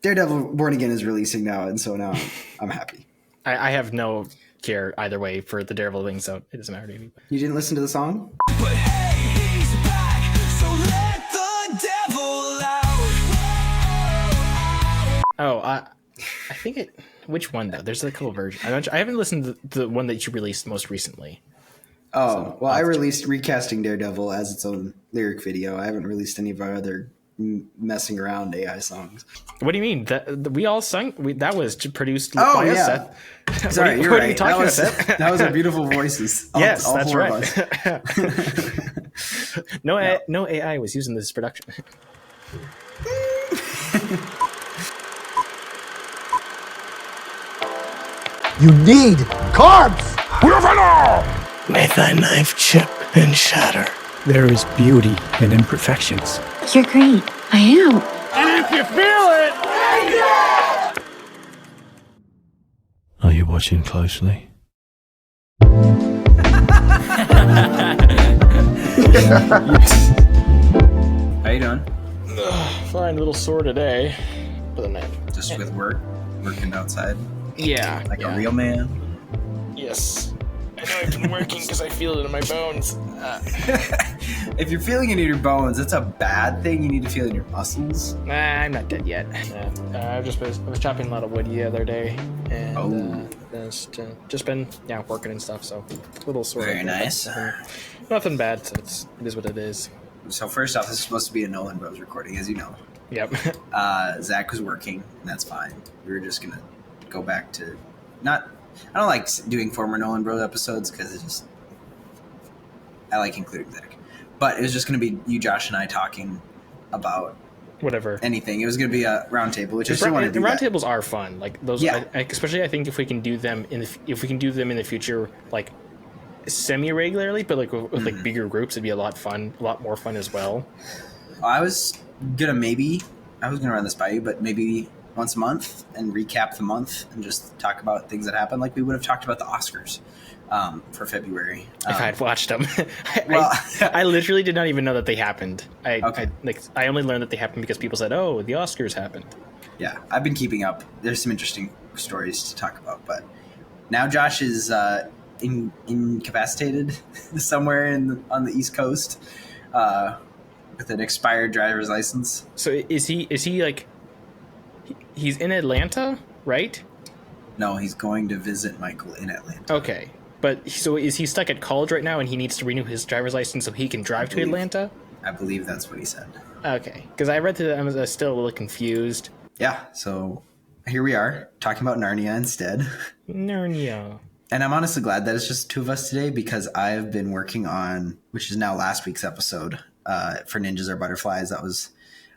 Daredevil Born Again is releasing now, and so now I'm happy. I have no care either way for the Daredevil thing, so it doesn't matter to me. You didn't listen to the song? But hey, he's back, so let the devil out. Oh, I think it. Which one though? There's a couple versions. I haven't listened to the one that you released most recently. Oh, well, I released Recasting Daredevil as its own lyric video. I haven't released any of our other messing around AI songs. What do you mean? We all sung. That was produced by us, Seth. Sorry, you're right. Are you talking about, Seth? That was our beautiful voices. Yes, all that's four right. Of us. No AI was used in this production. You need carbs! May thy knife chip and shatter. There is beauty in imperfections. You're great. I am. And if you feel it, are you watching closely? How you doing? Fine, a little sore today. But then Just with working outside? Yeah. Like a real man? Yes. I know I've been working because I feel it in my bones. If you're feeling it in your bones, it's a bad thing. You need to feel it in your muscles. Nah, I'm not dead yet. I was chopping a lot of wood the other day, and just been working and stuff. So a little sore. Very nice. Nothing bad. So it is what it is. So first off, this is supposed to be a Nolan Bros recording, as you know. Yep. Zach was working, and that's fine. We were just gonna go back to not. I don't like doing former Nolan Bros episodes because it's just. I like including Zach, but it was just gonna be you, Josh, and I talking about whatever anything. It was gonna be a round table, which I still want to do. The round tables are fun, like those. Yeah. Especially I think if we can do them in the future, like semi-regularly, but like with like bigger groups, it'd be a lot more fun as well. I was gonna run this by you, but maybe once a month and recap the month and just talk about things that happened, like we would have talked about the Oscars for February. If I'd watched them. Well, I literally did not even know that they happened. I only learned that they happened because people said, "Oh, the Oscars happened." Yeah, I've been keeping up. There's some interesting stories to talk about, but now Josh is incapacitated somewhere on the East Coast with an expired driver's license. So is he like? He's in Atlanta, right? No, he's going to visit Michael in Atlanta. Okay. But so is he stuck at college right now and he needs to renew his driver's license so he can drive to Atlanta? I believe that's what he said. Okay. Because I read through that, I was still a little confused. Yeah, so here we are, talking about Narnia instead. Narnia. And I'm honestly glad that it's just two of us today because I've been working on, which is now last week's episode, for Ninjas Are Butterflies. That was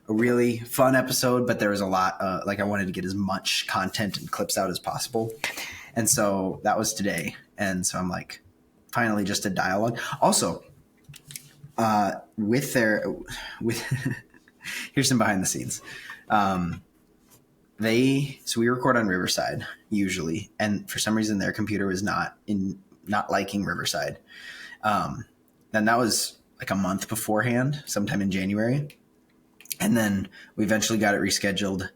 a really fun episode, but there was a lot, I wanted to get as much content and clips out as possible. And so that was today. And so I'm like, finally just a dialogue. Also, here's some behind the scenes. We record on Riverside usually, and for some reason their computer was not liking Riverside. Then that was like a month beforehand, sometime in January. And then we eventually got it rescheduled,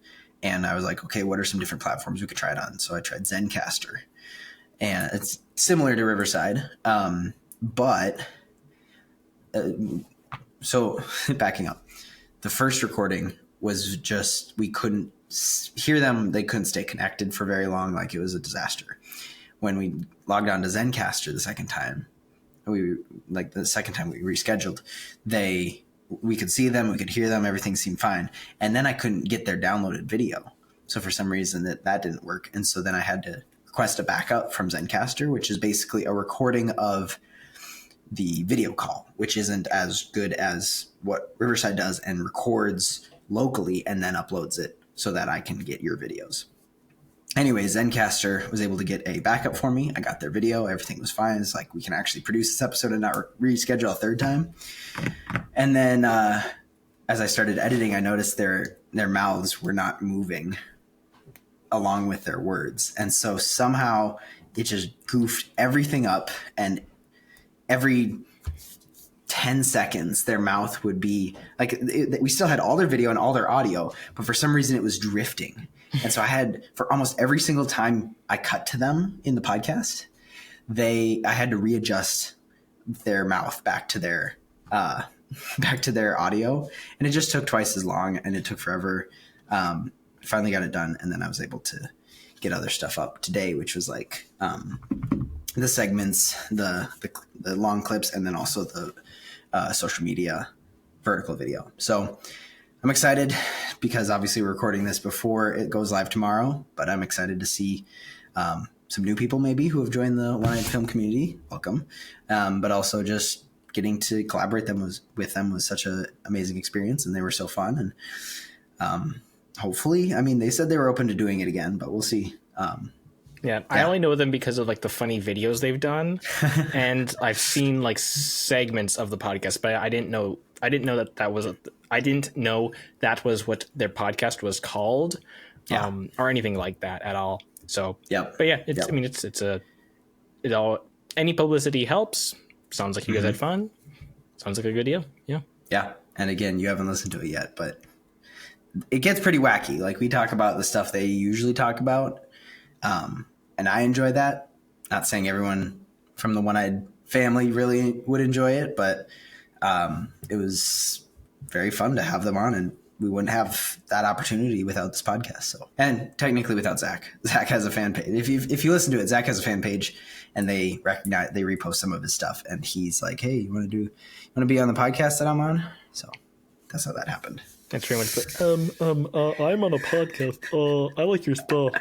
and I was like, okay, what are some different platforms we could try it on? So I tried Zencastr, and it's similar to Riverside. So backing up, the first recording was just, we couldn't hear them. They couldn't stay connected for very long. Like, it was a disaster. When we logged on to Zencastr the second time we rescheduled, we could see them, we could hear them, everything seemed fine. And then I couldn't get their downloaded video. So for some reason that didn't work. And so then I had to request a backup from Zencastr, which is basically a recording of the video call, which isn't as good as what Riverside does, and records locally and then uploads it so that I can get your videos. Anyways, Zencastr was able to get a backup for me. I got their video. Everything was fine. It's like, we can actually produce this episode and not reschedule a third time. And then as I started editing, I noticed their mouths were not moving along with their words. And so somehow it just goofed everything up. And every 10 seconds, their mouth would be like, we still had all their video and all their audio, but for some reason it was drifting. And so I had, for almost every single time I cut to them in the podcast, I had to readjust their mouth back to their audio. And it just took twice as long, and it took forever. Finally got it done. And then I was able to get other stuff up today, which was like, the segments, the long clips, and then also the social media vertical video. So I'm excited because obviously we're recording this before it goes live tomorrow, but I'm excited to see some new people maybe who have joined the One-Eyed Film community. Welcome. But also just getting to collaborate with them was such an amazing experience, and they were so fun. And hopefully, I mean, they said they were open to doing it again, but we'll see. Yeah, I only know them because of like the funny videos they've done, and I've seen like segments of the podcast, but I didn't know that was what their podcast was called, or anything like that at all. So but yeah, I mean, any publicity helps. Sounds like you guys had fun. Sounds like a good deal. Yeah. And again, you haven't listened to it yet, but it gets pretty wacky. Like, we talk about the stuff they usually talk about. And I enjoy that. Not saying everyone from the One-Eyed family really would enjoy it, but it was very fun to have them on, and we wouldn't have that opportunity without this podcast. So, and technically without Zach. Zach has a fan page. If you listen to it, Zach has a fan page, and they repost some of his stuff, and he's like, "Hey, you want to be on the podcast that I'm on?" So that's how that happened. That's pretty much it. I'm on a podcast. I like your stuff.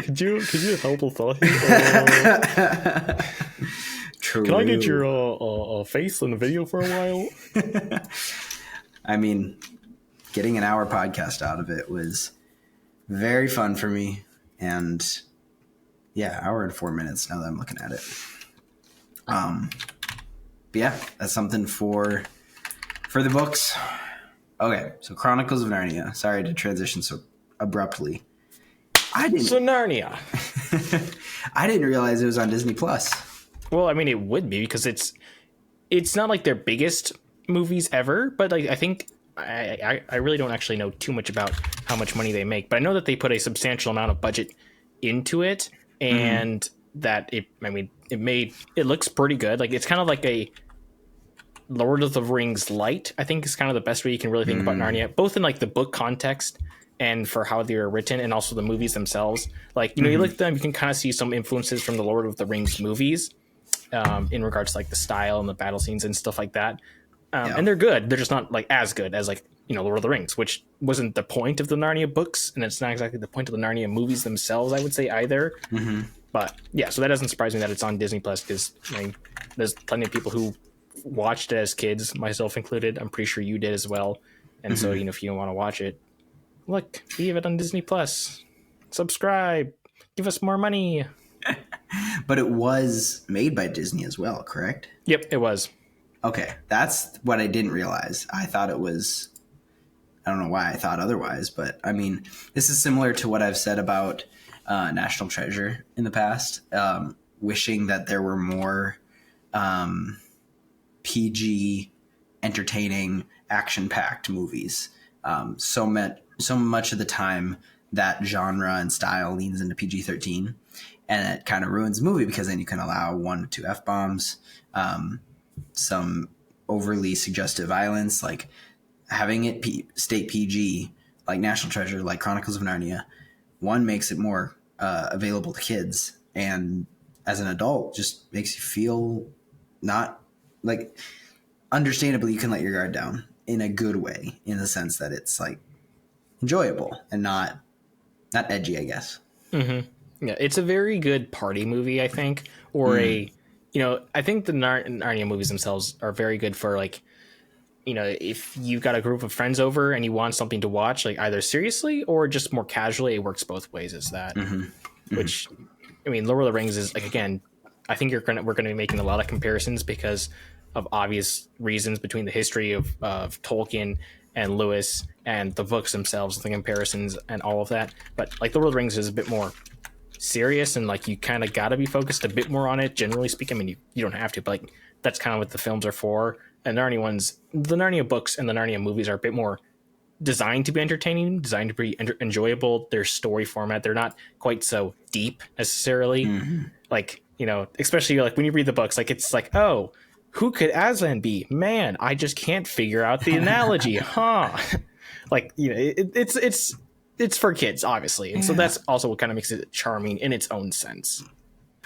Could you help us out here? True. Can I get your face in the video for a while? I mean, getting an hour podcast out of it was very fun for me. And yeah, hour and 4 minutes now that I'm looking at it. But yeah, that's something for the books. Okay, so Chronicles of Narnia. Sorry to transition so abruptly. Narnia. I didn't realize it was on Disney Plus. Well, I mean, it would be because it's not like their biggest movies ever, but like I think I really don't actually know too much about how much money they make, but I know that they put a substantial amount of budget into it, and that it looks pretty good. Like, it's kind of like a Lord of the Rings light, I think, is kind of the best way you can really think about Narnia, both in like the book context and for how they were written, and also the movies themselves. Like, you look at them, you can kind of see some influences from the Lord of the Rings movies, in regards to like the style and the battle scenes and stuff like that. And they're good. They're just not like as good as like, Lord of the Rings, which wasn't the point of the Narnia books, and it's not exactly the point of the Narnia movies themselves, I would say, either. But yeah, so that doesn't surprise me that it's on Disney Plus, because there's plenty of people who watched it as kids, myself included. I'm pretty sure you did as well. And so, if you don't want to watch it, look, we have it on Disney Plus. Subscribe, give us more money. But it was made by Disney as well, correct? Yep, it was. Okay, that's what I didn't realize. I thought it was, I don't know why I thought otherwise, but I mean, this is similar to what I've said about National Treasure in the past, wishing that there were more PG, entertaining, action-packed movies. So much of the time that genre and style leans into PG-13, and it kind of ruins the movie, because then you can allow 1 or 2 F-bombs, some overly suggestive violence, like having it state PG, like National Treasure, like Chronicles of Narnia. One, makes it more available to kids, and as an adult, just makes you feel not like, understandably, you can let your guard down in a good way, in the sense that it's like enjoyable and not edgy, I guess. Yeah, it's a very good party movie, I think, or I think the Narnia movies themselves are very good for, like, if you've got a group of friends over and you want something to watch, like either seriously or just more casually, it works both ways as that. Which, I mean, Lord of the Rings is, like, again, I think we're going to be making a lot of comparisons because of obvious reasons between the history of Tolkien and Lewis and the books themselves, the comparisons and all of that. But like, the Lord of the Rings is a bit more serious, and like, you kind of got to be focused a bit more on it, generally speaking. I mean, you don't have to, but like, that's kind of what the films are for. and the Narnia books and the Narnia movies are a bit more designed to be entertaining, designed to be enjoyable. Their story format, they're not quite so deep necessarily. Like, especially like when you read the books, like it's like, oh, who could Aslan be? Man, I just can't figure out the analogy, huh? Like, it's for kids, obviously, and so that's also what kind of makes it charming in its own sense.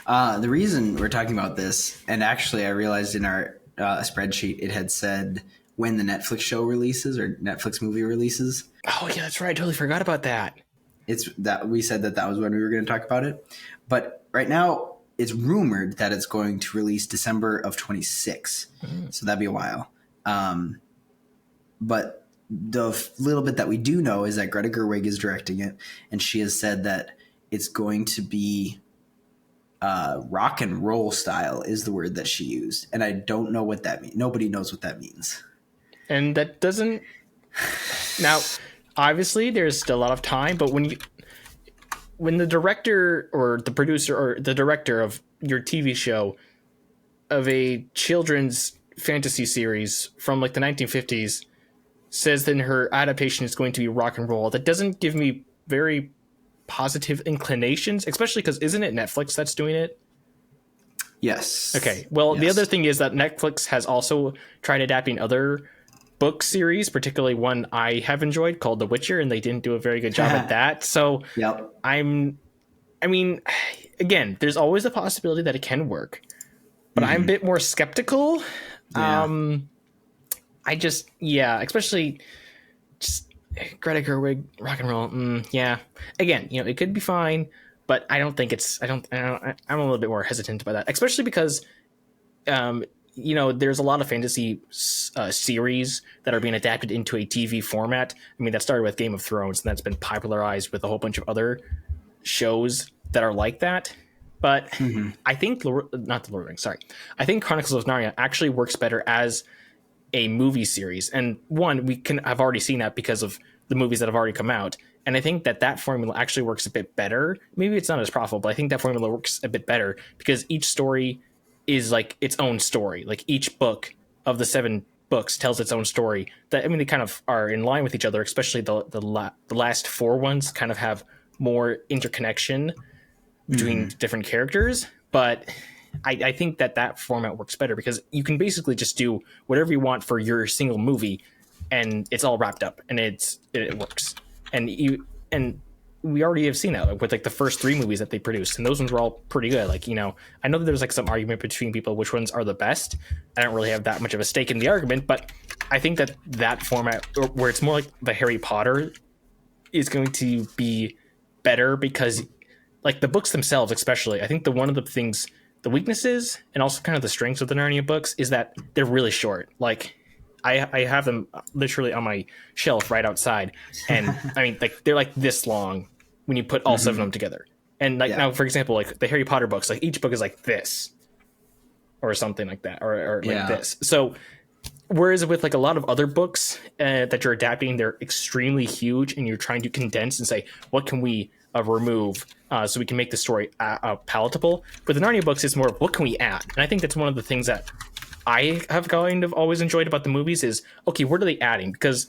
The reason we're talking about this, and actually I realized in our spreadsheet it had said when the Netflix show releases or Netflix movie releases. Oh yeah, that's right. I totally forgot about that. It's that we said that was when we were going to talk about it, but right now it's rumored that it's going to release December of 26. So that'd be a while. But the little bit that we do know is that Greta Gerwig is directing it, and she has said that it's going to be rock and roll style is the word that she used. And I don't know what that means. Nobody knows what that means. And that doesn't... Now, obviously, there's still a lot of time, but when the director or the producer or the director of your TV show of a children's fantasy series from like the 1950s says that her adaptation is going to be rock and roll, that doesn't give me very positive inclinations, especially because isn't it Netflix that's doing it? Yes. Okay. Well, the other thing is that Netflix has also tried adapting other book series, particularly one I have enjoyed called The Witcher, and they didn't do a very good job at that. So I mean, again, there's always a possibility that it can work, but I'm a bit more skeptical. Especially just Greta Gerwig, rock and roll. Again, it could be fine, but I don't think I'm a little bit more hesitant about that, especially because, there's a lot of fantasy series that are being adapted into a TV format. I mean, that started with Game of Thrones, and that's been popularized with a whole bunch of other shows that are like that. But I think I think Chronicles of Narnia actually works better as a movie series. And one, I've already seen that because of the movies that have already come out. And I think that formula actually works a bit better. Maybe it's not as profitable, but I think that formula works a bit better because each story is like its own story. Like each book of the 7 books tells its own story. They kind of are in line with each other, especially the last 4 ones kind of have more interconnection between different characters. But I think that format works better because you can basically just do whatever you want for your single movie, and it's all wrapped up, and it works. And we already have seen that with like the first 3 movies that they produced, and those ones were all pretty good. Like, I know that there's like some argument between people which ones are the best. I don't really have that much of a stake in the argument, but I think that format where it's more like the Harry Potter is going to be better because like the books themselves, especially, I think one of the things, the weaknesses and also kind of the strengths of the Narnia books is that they're really short. Like I have them literally on my shelf right outside, and I mean, like they're like this long when you put all 7 of them together. And like now, for example, like the Harry Potter books, like each book is like this or something like that, or like this. So whereas with like a lot of other books that you're adapting, they're extremely huge, and you're trying to condense and say, what can we remove so we can make the story palatable. But the Narnia books is more of what can we add? And I think that's one of the things that I have kind of always enjoyed about the movies is, okay, what are they adding? Because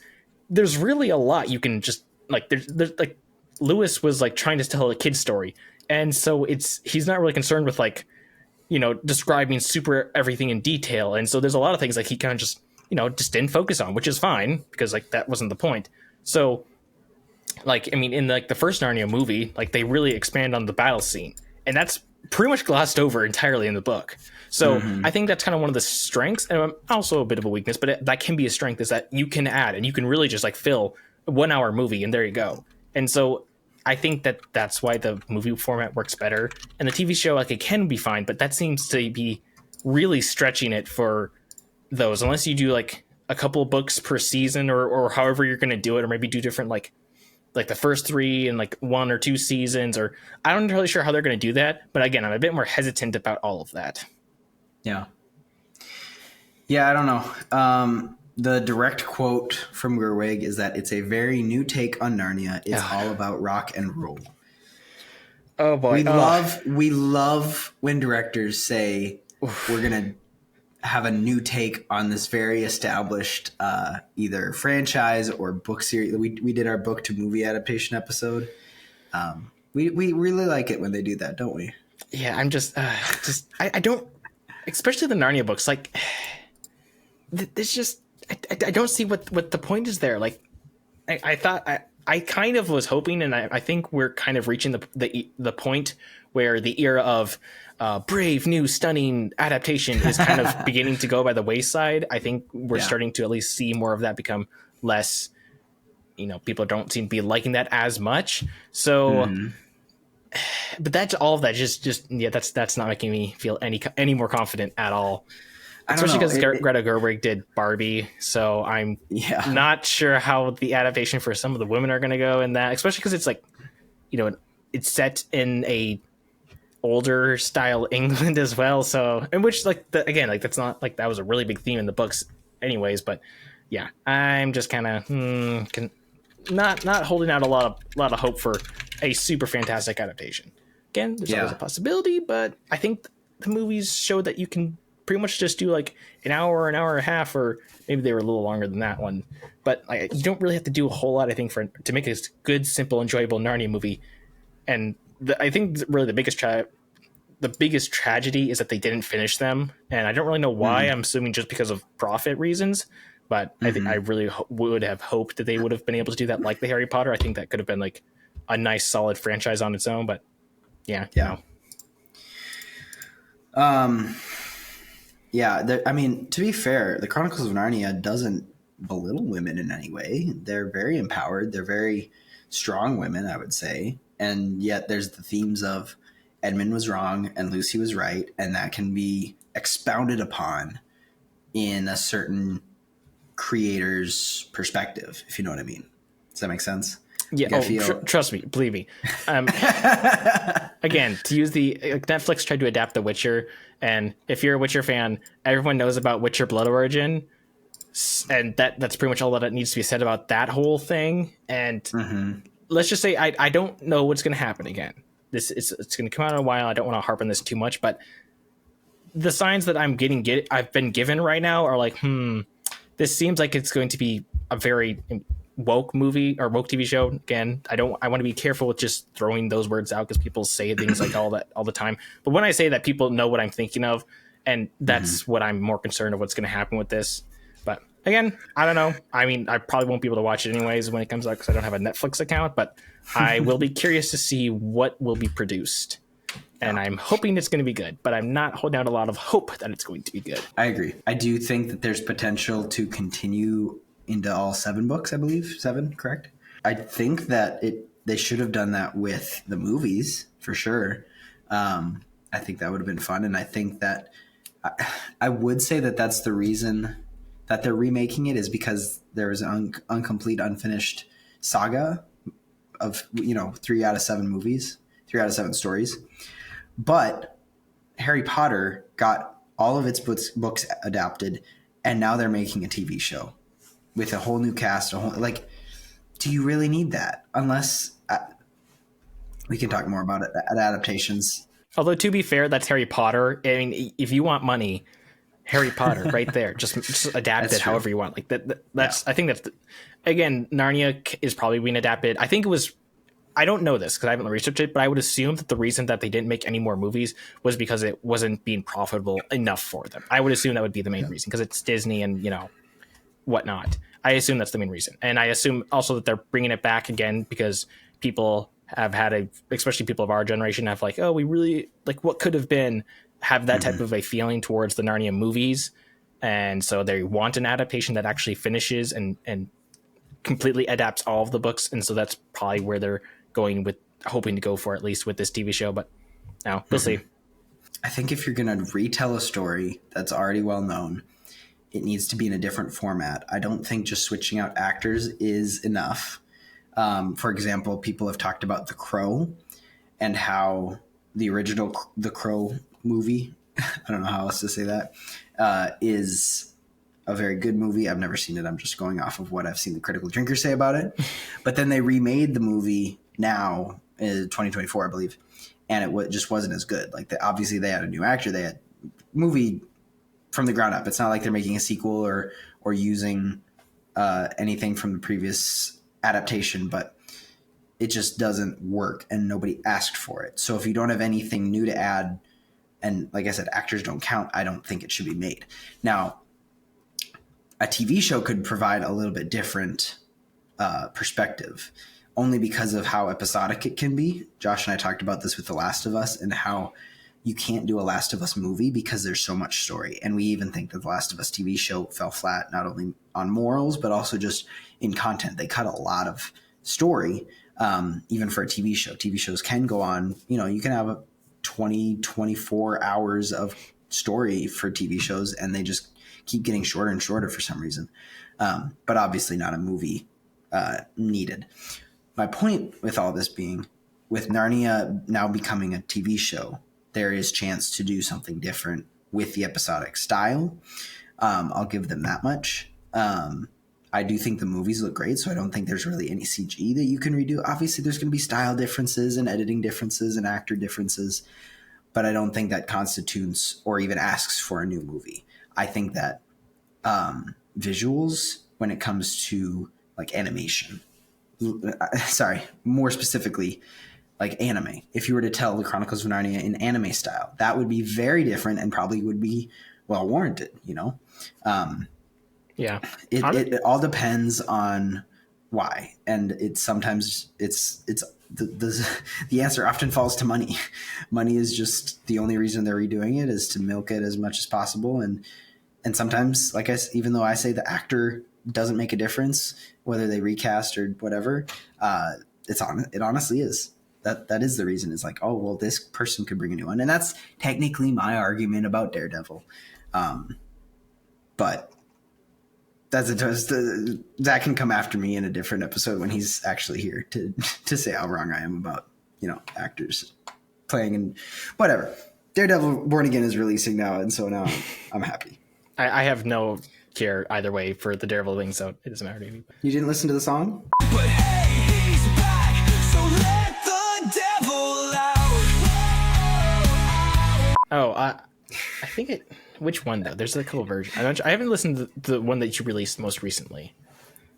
there's really a lot you can just like, there's like Lewis was like trying to tell a kid's story. And so he's not really concerned with like, describing super everything in detail. And so there's a lot of things like he kind of just, just didn't focus on, which is fine because like that wasn't the point. So like, I mean, in like the first Narnia movie, like they really expand on the battle scene, and that's pretty much glossed over entirely in the book. So I think that's kind of one of the strengths, and also a bit of a weakness, but that can be a strength, is that you can add and you can really just like fill a 1-hour movie and there you go. And so I think that's why the movie format works better, and the TV show, like it can be fine, but that seems to be really stretching it for those, unless you do like a couple of books per season or however you're going to do it, or maybe do different like the first 3 and like 1 or 2 seasons, or I'm not really sure how they're going to do that. But again, I'm a bit more hesitant about all of that. Yeah, I don't know. The direct quote from Gerwig is that it's a very new take on Narnia. It's all about rock and roll. Oh boy. We love when directors say we're going to have a new take on this very established either franchise or book series. We did our book to movie adaptation episode. We really like it when they do that, don't we? Yeah, I'm I don't, especially the Narnia books. Like, it's just I don't see what the point is there. Like, I thought I kind of was hoping, and I think we're kind of reaching the point where the era of brave, new, stunning adaptation is kind of beginning to go by the wayside. I think we're starting to at least see more of that become less. People don't seem to be liking that as much. So, but that's all of that. That's not making me feel any more confident at all. Especially because Greta Gerwig did Barbie, so I'm not sure how the adaptation for some of the women are going to go in that. Especially because it's like, it's set in a older style England as well. So, in which that's not like that was a really big theme in the books, anyways. But yeah, I'm just kind of not holding out a lot of hope for a super fantastic adaptation. Again, there's always a possibility, but I think the movies show that you can pretty much just do like an hour and a half, or maybe they were a little longer than that one. But you don't really have to do a whole lot, I think, to make a good, simple, enjoyable Narnia movie. And I think really the biggest tragedy is that they didn't finish them, and I don't really know why. I'm assuming just because of profit reasons. But I think I really would have hoped that they would have been able to do that, like the Harry Potter. I think that could have been like a nice, solid franchise on its own. But yeah. Yeah, I mean, to be fair, the Chronicles of Narnia doesn't belittle women in any way. They're very empowered. They're very strong women, I would say. And yet there's the themes of Edmund was wrong and Lucy was right, and that can be expounded upon in a certain creator's perspective, if you know what I mean. Does that make sense? Yeah. Trust me, believe me. Again, to use Netflix tried to adapt The Witcher, and if you're a Witcher fan, everyone knows about Witcher Blood Origin, and that's pretty much all that needs to be said about that whole thing. And let's just say I don't know what's going to happen again. It's going to come out in a while. I don't want to harp on this too much, but the signs that I've been given right now are like, this seems like it's going to be a very woke movie or woke TV show. Again, I want to be careful with just throwing those words out because people say things like all the time. But when I say that, people know what I'm thinking of, and that's what I'm more concerned of what's going to happen with this. But again, I don't know. I mean, I probably won't be able to watch it anyways when it comes out because I don't have a Netflix account, but I will be curious to see what will be produced. And I'm hoping it's going to be good, but I'm not holding out a lot of hope that it's going to be good. I agree. I do think that there's potential to continue into all 7 books, I believe. 7, correct? I think that they should have done that with the movies, for sure. I think that would have been fun, and I think that I would say that that's the reason that they're remaking it, is because there was an incomplete, unfinished saga of 3 out of 7 movies, 3 out of 7 stories. But Harry Potter got all of its books adapted, and now they're making a TV show with a whole new cast. Do you really need that? Unless we can talk more about it at adaptations. Although, to be fair, that's Harry Potter. I mean, if you want money, Harry Potter right there. Just adapt it however you want. Like that's. Yeah. I think that's again, Narnia is probably being adapted. I think it was. I don't know this because I haven't researched it, but I would assume that the reason that they didn't make any more movies was because it wasn't being profitable enough for them. I would assume that would be the main reason, because it's Disney and whatnot. I assume that's the main reason, and I assume also that they're bringing it back again because people have had especially people of our generation have like, oh, we really like what could have been, have that type of a feeling towards the Narnia movies, and so they want an adaptation that actually finishes and completely adapts all of the books, and so that's probably where they're hoping to go for, at least with this TV show. But now we'll see. I think if you're going to retell a story that's already well known, it needs to be in a different format. I don't think just switching out actors is enough. For example, people have talked about The Crow and how the original The Crow movie, I don't know how else to say that, is a very good movie. I've never seen it. I'm just going off of what I've seen the critical drinkers say about it. But then they remade the movie now in 2024, I believe, and it just wasn't as good. Like obviously they had a new actor. They had movie from the ground up. It's not like they're making a sequel or using anything from the previous adaptation, but it just doesn't work and nobody asked for it. So if you don't have anything new to add, and like I said, actors don't count, I don't think it should be made. Now, a TV show could provide a little bit different perspective, only because of how episodic it can be. Josh and I talked about this with The Last of Us and how you can't do a Last of Us movie because there's so much story. And we even think that The Last of Us TV show fell flat, not only on morals, but also just in content. They cut a lot of story, even for a TV show. TV shows can go on, you can have 24 hours of story for TV shows, and they just keep getting shorter and shorter for some reason. But obviously not a movie needed. My point with all this being, with Narnia now becoming a TV show, there is chance to do something different with the episodic style. I'll give them that much. I do think the movies look great, so I don't think there's really any CG that you can redo. Obviously, there's going to be style differences and editing differences and actor differences, but I don't think that constitutes or even asks for a new movie. I think that visuals, when it comes to like animation, more specifically, like anime. If you were to tell the Chronicles of Narnia in anime style, that would be very different and probably would be well warranted, Yeah. It all depends on why. And sometimes the answer often falls to money. Money is just the only reason they're redoing it, is to milk it as much as possible. And sometimes, even though I say the actor doesn't make a difference, whether they recast or whatever, it honestly is. That is the reason. It's like, oh, well, this person could bring a new one. And that's technically my argument about Daredevil. But Zach can come after me in a different episode when he's actually here to say how wrong I am about, actors playing and whatever. Daredevil Born Again is releasing now. And so now I'm happy. I have no care either way for the Daredevil thing, so it doesn't matter to me. You didn't listen to the song? But hey, he's back, so let the devil out. Oh, I think it. Which one though? There's a couple versions. I haven't listened to the one that you released most recently.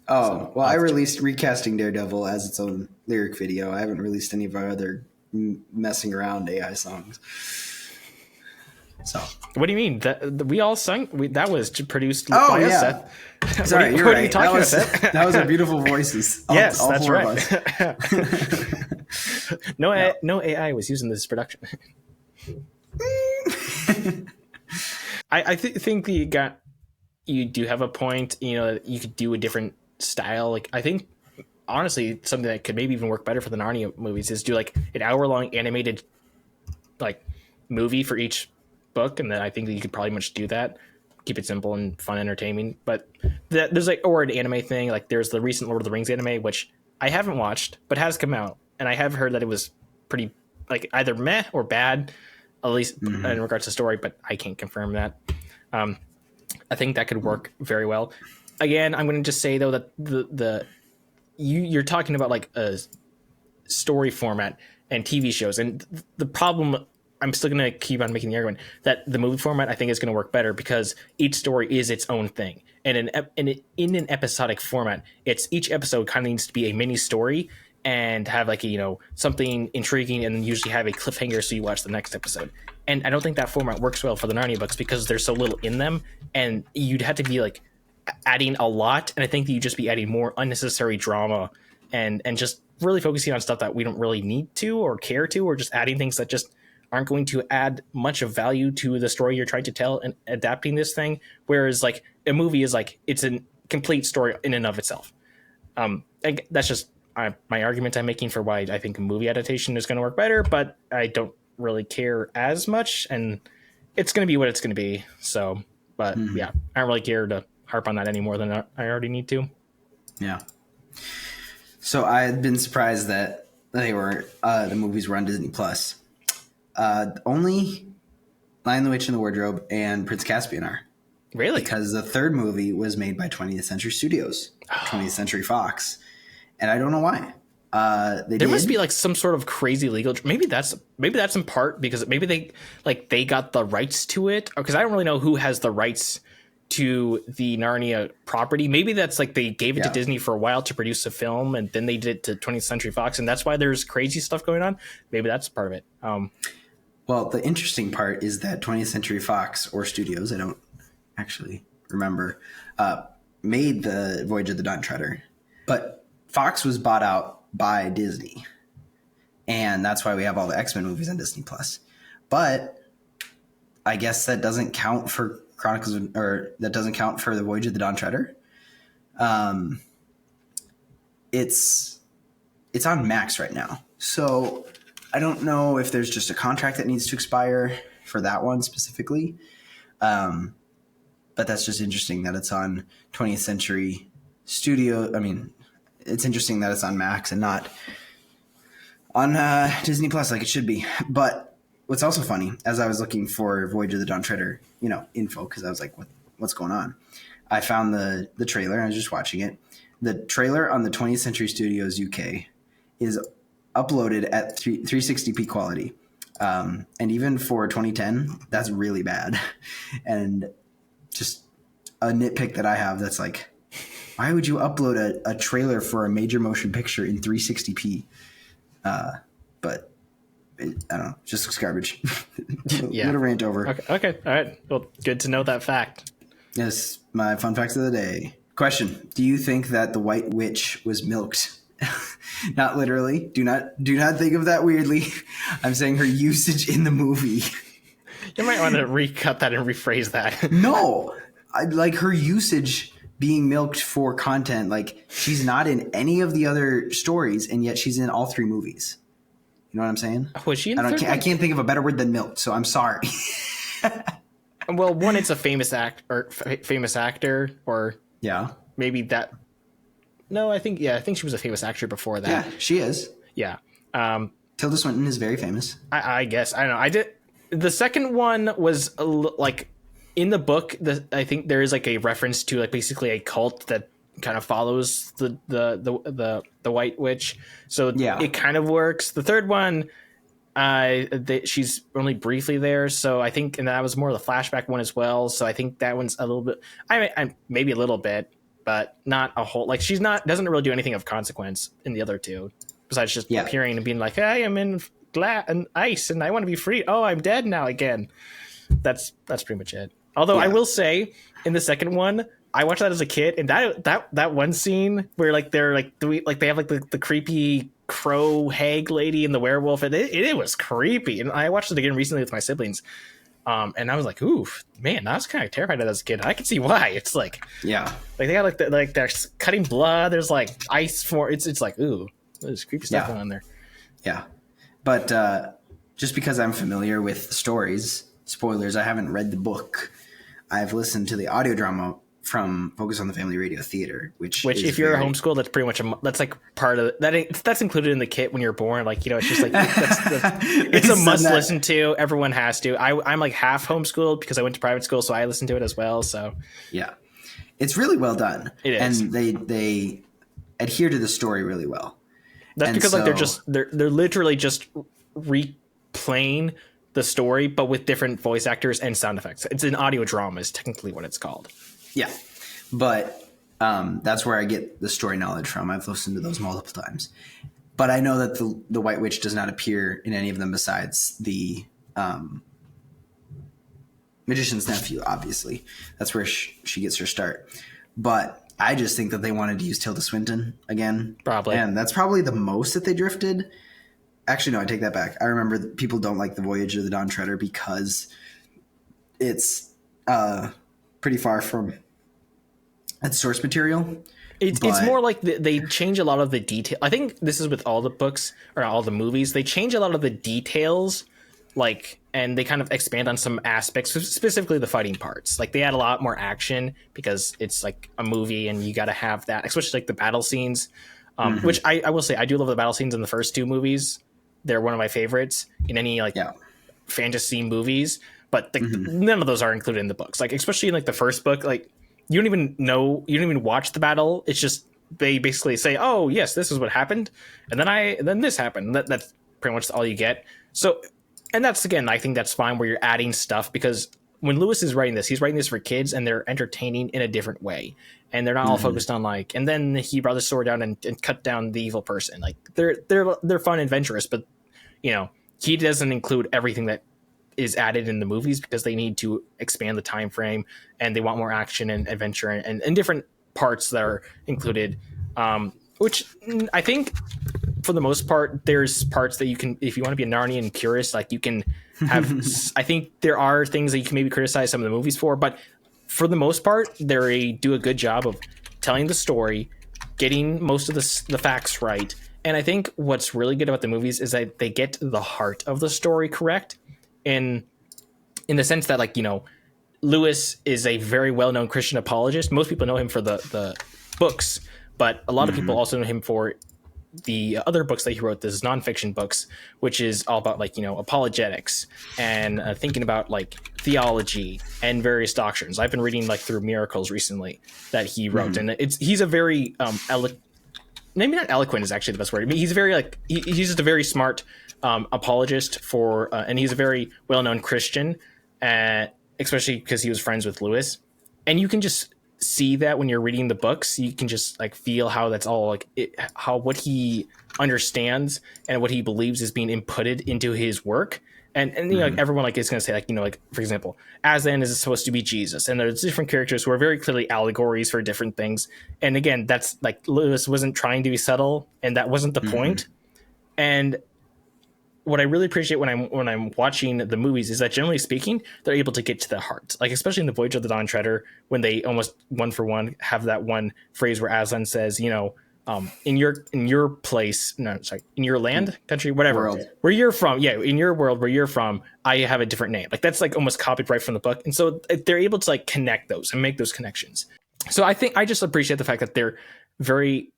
Oh, So, well, I released Recasting Daredevil as its own lyric video. I haven't released any of our other messing around AI songs. So, what do you mean? We all sung? That was produced oh by us, yeah, Seth. sorry, you're what right. are you talking about, Seth? That was our beautiful voices. Yes, all that's four right. of us. No AI was used in this production. I think you do have a point. You could do a different style. Like, I think honestly, something that could maybe even work better for the Narnia movies is do like an hour-long animated like movie for each book, and then I think that you could probably much do that. Keep it simple and fun, entertaining. But there's or an anime thing. Like there's the recent Lord of the Rings anime, which I haven't watched, but has come out, and I have heard that it was pretty like either meh or bad, at least in regards to story. But I can't confirm that. I think that could work very well. Again, I'm going to just say though that you're talking about like a story format and TV shows, and the problem. I'm still going to keep on making the argument that the movie format I think is going to work better because each story is its own thing. And in an episodic format, each episode kind of needs to be a mini story and have like something intriguing, and then usually have a cliffhanger so you watch the next episode. And I don't think that format works well for the Narnia books because there's so little in them, and you'd have to be like adding a lot. And I think that you'd just be adding more unnecessary drama and just really focusing on stuff that we don't really need to or care to, or just adding things that just aren't going to add much of value to the story you're trying to tell and adapting this thing. Whereas like a movie is like, it's a complete story in and of itself. That's just my argument I'm making for why I think a movie adaptation is going to work better, but I don't really care as much, and it's going to be what it's going to be. So, but yeah, I don't really care to harp on that any more than I already need to. Yeah. So I had been surprised that the movies were on Disney Plus. Only Lion, the Witch, and the Wardrobe and Prince Caspian are. Really? Because the third movie was made by 20th Century Studios, 20th Century Fox. And I don't know why. They There did. must be like some sort of crazy legal. Maybe that's in part because maybe they got the rights to it, because I don't really know who has the rights to the Narnia property. Maybe that's like they gave it to Disney for a while to produce a film, and then they did it to 20th Century Fox, and that's why there's crazy stuff going on. Maybe that's part of it. Well, the interesting part is that 20th Century Fox or Studios, I don't actually remember, made the Voyage of the Dawn Treader, but Fox was bought out by Disney, and that's why we have all the X-Men movies on Disney Plus. But I guess that doesn't count for that doesn't count for the Voyage of the Dawn Treader. It's on Max right now, so I don't know if there's just a contract that needs to expire for that one specifically. But that's just interesting that it's on 20th Century Studio. I mean, it's interesting that it's on Max and not on Disney Plus like it should be. But what's also funny, as I was looking for Voyage of the Dawn Treader, info, because I was like, what's going on? I found the trailer. I was just watching it. The trailer on the 20th Century Studios UK is uploaded at 360p quality. And even for 2010, that's really bad. And just a nitpick that I have that's like, why would you upload a trailer for a major motion picture in 360p? But I don't know, just looks garbage. Little rant over. Okay. All right. Well, good to know that fact. Yes, my fun facts of the day. Question: do you think that the White Witch was milked? Not literally. Do not think of that weirdly. I'm saying her usage in the movie. You might want to recut that and rephrase that. No, like her usage being milked for content. Like, she's not in any of the other stories, and yet she's in all 3 movies. You know what I'm saying? Was she in I can't think of a better word than milked, so I'm sorry. Well, one, it's a famous actor, or Yeah. maybe that. No, I think she was a famous actor before that. Yeah, she is. Yeah. Tilda Swinton is very famous. I guess I don't know. I did. The second one was like in the book. I think there is like a reference to like basically a cult that kind of follows the White Witch. So Yeah. it kind of works. The third one, she's only briefly there. So I think, and that was more of the flashback one as well. So I think that one's a little bit. I maybe a little bit, but not a whole. Like, doesn't really do anything of consequence in the other 2, besides just appearing and being like, "Hey, I'm in and ice, and I want to be free. Oh, I'm dead now again." That's pretty much it. Although I will say, in the second one, I watched that as a kid, and that one scene where like they're like they have like the creepy crow hag lady and the werewolf, and it was creepy. And I watched it again recently with my siblings, and I was like, "Ooh, man, I was kind of terrified of that as a kid." I can see why. It's like, like they got like they're cutting blood. There's like ice for it's like, ooh, there's creepy stuff going on there. Yeah, but just because I'm familiar with stories, spoilers, I haven't read the book. I've listened to the audio drama from Focus on the Family Radio Theater, which if you're a homeschool, that's pretty much that's like part of that. That's included in the kit when you're born. Like, it's just like it's a must listen to. Everyone has to. I'm like half homeschooled because I went to private school, so I listened to it as well. So yeah, it's really well done. It is, and they adhere to the story really well. That's because like they're literally just replaying the story, but with different voice actors and sound effects. It's an audio drama, is technically what it's called. Yeah, but that's where I get the story knowledge from. I've listened to those multiple times. But I know that the White Witch does not appear in any of them besides the Magician's Nephew, obviously. That's where she gets her start. But I just think that they wanted to use Tilda Swinton again. Probably. And that's probably the most that they drifted. Actually, no, I take that back. I remember that people don't like the Voyage of the Dawn Treader because it's pretty far from its source material. It's more like they change a lot of the detail. I think this is with all the books or all the movies. They change a lot of the details, like, and they kind of expand on some aspects, specifically the fighting parts. Like, they add a lot more action because it's like a movie and you got to have that, especially like the battle scenes, which I will say, I do love the battle scenes in the first 2 movies. They're one of my favorites in any fantasy movies, but none of those are included in the books. Like, especially in like the first book, like you don't even watch the battle. It's just they basically say, oh yes, this is what happened, and then this happened. That's pretty much all you get. So, and that's, again, I think that's fine where you're adding stuff, because when Lewis is writing this, he's writing this for kids, and they're entertaining in a different way, and they're not all focused on like, and then he brought the sword down and cut down the evil person. Like they're fun and adventurous, but you know, he doesn't include everything that is added in the movies because they need to expand the time frame, and they want more action and adventure and different parts that are included. Which I think, for the most part, there's parts that you can, if you want to be a Narnian purist, like you can have. I think there are things that you can maybe criticize some of the movies for, but for the most part, they do a good job of telling the story, getting most of the facts right. And I think what's really good about the movies is that they get the heart of the story correct, in the sense that, like, you know, Lewis is a very well-known Christian apologist. Most people know him for the books, but a lot of people also know him for the other books that he wrote, this nonfiction books, which is all about, like, you know, apologetics and thinking about like theology and various doctrines. I've been reading like through Miracles recently that he wrote, and he's a very maybe not eloquent is actually the best word. I mean, he's very like he's just a very smart apologist for, and he's a very well-known Christian, especially because he was friends with Lewis, and you can just see that when you're reading the books. You can just like feel how that's all like how what he understands and what he believes is being inputted into his work. And you know, like, everyone like is going to say, like, you know, like, for example, Aslan is supposed to be Jesus, and there's different characters who are very clearly allegories for different things. And again, that's like Lewis wasn't trying to be subtle, and that wasn't the point. And what I really appreciate when I'm watching the movies is that, generally speaking, they're able to get to the heart. Like, especially in the Voyage of the Dawn Treader, when they almost one for one have that one phrase where Aslan says, you know, in your place, no, sorry, in your land, country, whatever, world, where you're from, yeah, in your world where you're from, I have a different name. Like, that's like almost copied right from the book, and so they're able to like connect those and make those connections. So I think I just appreciate the fact that they're very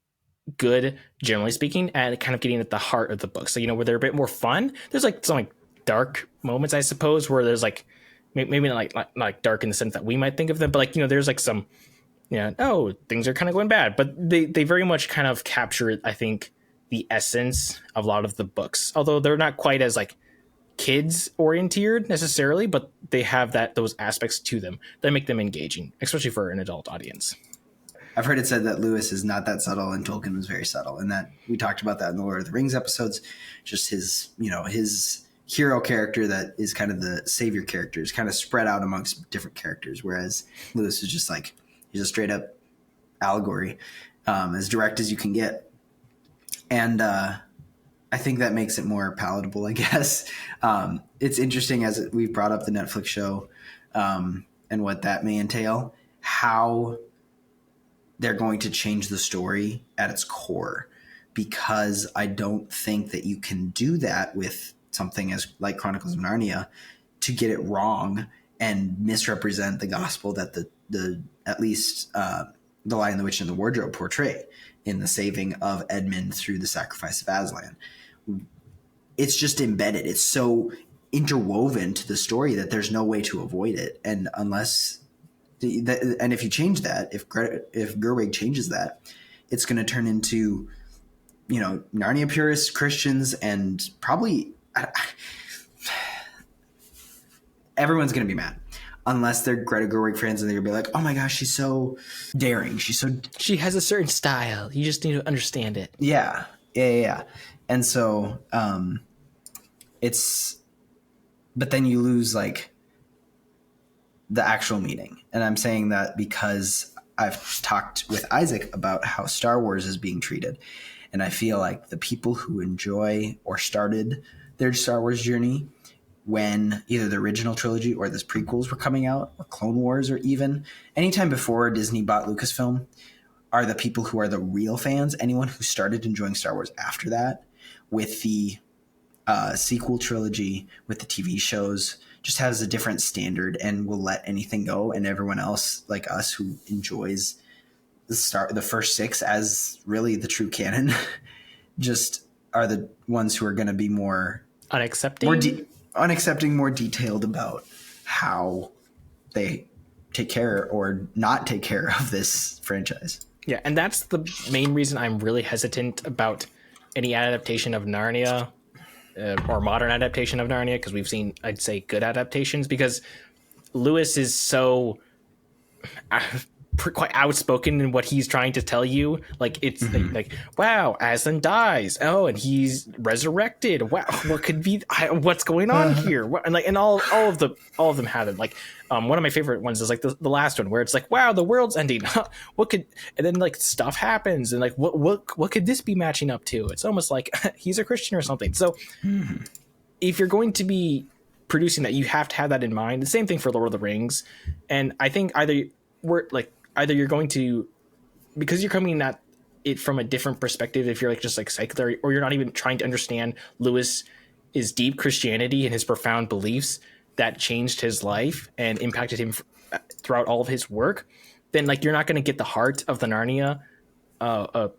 good, generally speaking, at kind of getting at the heart of the book. So, you know, where they're a bit more fun. There's like some like dark moments, I suppose, where there's like maybe not like dark in the sense that we might think of them, but like, you know, there's like some, yeah, oh, things are kind of going bad, but they very much kind of capture, I think, the essence of a lot of the books, although they're not quite as like kids oriented necessarily, but they have those aspects to them that make them engaging, especially for an adult audience. I've heard it said that Lewis is not that subtle and Tolkien was very subtle, and that we talked about that in the Lord of the Rings episodes. Just his hero character that is kind of the savior character is kind of spread out amongst different characters, whereas Lewis is just like, he's a straight up allegory, as direct as you can get. And I think that makes it more palatable, I guess. It's interesting, as we've brought up the Netflix show and what that may entail, how they're going to change the story at its core, because I don't think that you can do that with something as like Chronicles of Narnia to get it wrong and misrepresent the gospel that the at least the Lion, the Witch, and the Wardrobe portray in the saving of Edmund through the sacrifice of Aslan. It's just embedded. It's so interwoven to the story that there's no way to avoid it. And if you change that, if Gerwig changes that, it's going to turn into, you know, Narnia purists, Christians, and probably everyone's going to be mad. Unless they're Greta Gerwig fans, and they're going to be like, oh my gosh, she's so daring. She has a certain style. You just need to understand it. Yeah. And so but then you lose like the actual meaning. And I'm saying that because I've talked with Isaac about how Star Wars is being treated. And I feel like the people who enjoy or started their Star Wars journey when either the original trilogy or the prequels were coming out, or Clone Wars, or even anytime before Disney bought Lucasfilm, are the people who are the real fans. Anyone who started enjoying Star Wars after that, with the sequel trilogy, with the TV shows, just has a different standard and will let anything go. And everyone else, like us, who enjoys the first six as really the true canon, just are the ones who are going to be more unaccepting, more detailed about how they take care or not take care of this franchise. Yeah, and that's the main reason I'm really hesitant about any adaptation of Narnia or modern adaptation of Narnia, because we've seen, I'd say, good adaptations, because Lewis is so quite outspoken in what he's trying to tell you. Like, it's like, wow, Aslan dies. Oh, and he's resurrected. Wow, what could be? What's going on here? And all of them have it. Like, one of my favorite ones is like the last one, where it's like, wow, the world's ending. What could? And then like stuff happens, and like what could this be matching up to? It's almost like he's a Christian or something. So, if you're going to be producing that, you have to have that in mind. The same thing for Lord of the Rings, and I think either you're going to, because you're coming at it from a different perspective, if you're like just like secular, or you're not even trying to understand Lewis' deep Christianity and his profound beliefs that changed his life and impacted him throughout all of his work, then like you're not going to get the heart of the Narnia